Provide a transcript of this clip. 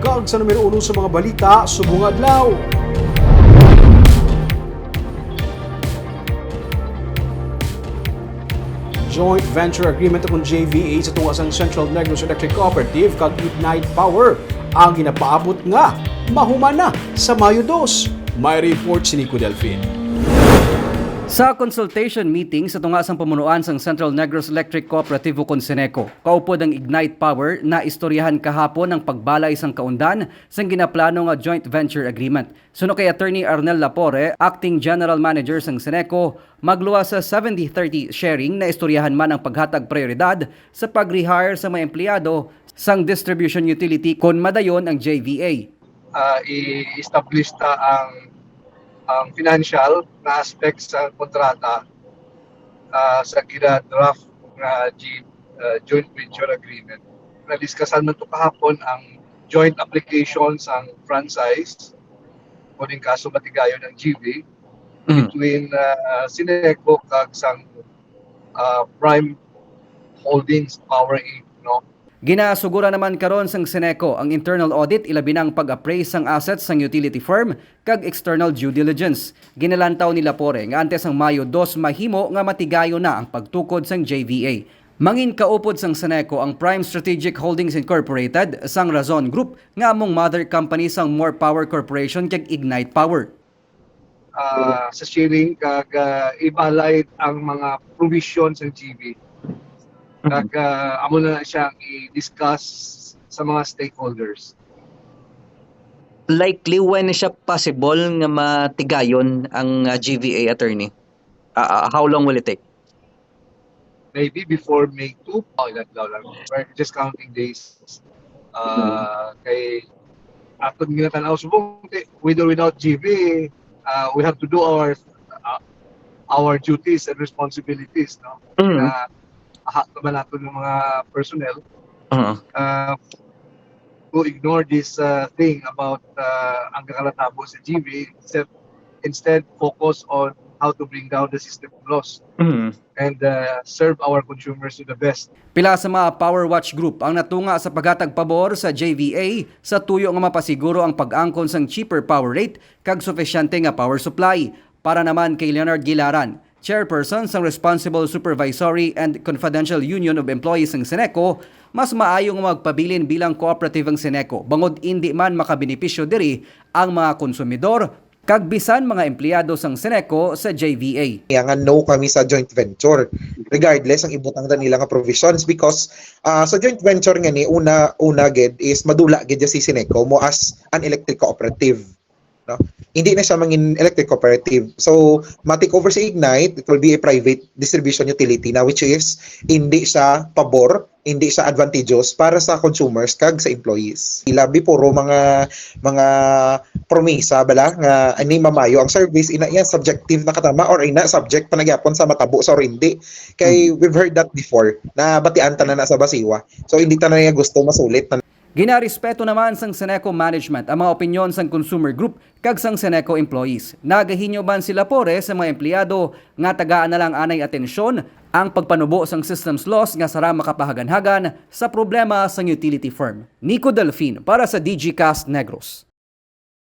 kag sa numero 1 sa mga balita subong adlaw. Joint venture agreement akong JVA sa tunga sang Central Negros Electric Cooperative kag Ignite Power ang ginapaabot nga mahuman na sa Mayo 2. May report si Nico Delfin. Sa consultation meeting sa tunga sang pamunuan sang Central Negros Electric Cooperative ug Seneco, kaupod ang Ignite Power na istoryahan kahapon ang pagbalay sang kaundan sang ginaplano nga joint venture agreement. Suno kay Attorney Arnel Lapore, Acting General Manager sang Seneco, magluwa sa 70-30 sharing na istoryahan man ang paghatag prioridad sa pag-rehire sa mga empleyado sang distribution utility kon madayon ang JVA. I-establish ta ang financial na aspect sa kontrata sa gina-draft na joint venture agreement. Na-discussan man ito kahapon ang joint applications ang franchise o din kaso matigayon ng GV between Seneco kag sang Prime Holdings Power Inc. No? Ginasugura naman karon sang Seneco ang internal audit ilabi ng pag-appraise sang assets sang utility firm kag external due diligence. Ginalantaw ni Lapore nga antes ang Mayo 2 mahimo nga matigayo na ang pagtukod sang JVA. Mangin kaupod sang Seneco ang Prime Strategic Holdings Incorporated sang Razon Group nga among mother company sang More Power Corporation kag Ignite Power. Sa sharing kag ibalay ang mga provisions ng GV. Kag amo na siyang i-discuss sa mga stakeholders. Likely when siya possible nga matigayon ang GVA attorney? How long will it take? Maybe before May 2. We're just counting days. Kay aton ginatanaw subong with or without GVA, we have to do our duties and responsibilities, no? Naman nato ng mga personnel to ignore this thing about ang kakalatabo sa GV, instead focus on how to bring down the system loss and serve our consumers to the best. Pila sa mga Power Watch Group ang natunga sa paghatag pabor sa JVA sa tuyo nga mapasiguro ang pag-angkon sang cheaper power rate kag sufficiente nga power supply. Para naman kay Leonard Gilaran, Chairperson sang Responsible Supervisory and Confidential Union of Employees ng Seneco, mas maayong magpabilin bilang cooperative ang Seneco bangod hindi man makabenepisyo diri ang mga konsumidor kag bisan mga empleyado sang Seneco sa JVA. Kaya nga no kami sa joint venture regardless ang ibutang nila nga provisions because sa joint venture nga ni una gid is madula gid si Seneco mo as an electric cooperative. No? Hindi na siya mangin electric cooperative. So, ma-take over si Ignite, it will be a private distribution utility na which is hindi siya pabor, hindi siya advantageous para sa consumers kag sa employees. Ilabi puro mga promesa bala nga ani mamayo ang service ina yan subjective na katama or ina subject panagyapon sa matabo sa or hindi. Kay we've heard that before na batian ta na sa basiwa. So hindi ta na niya gusto masulit. Ginarespeto naman sang Seneco management ang mga opinyon sang consumer group kag sang Seneco employees. Nagahinyo ban sila pore sa mga empleyado nga tagaan na lang anay atensyon ang pagpanubo sang systems loss nga sara makapahagan-hagan sa problema sang utility firm. Nico Delfin para sa DGCast Negros.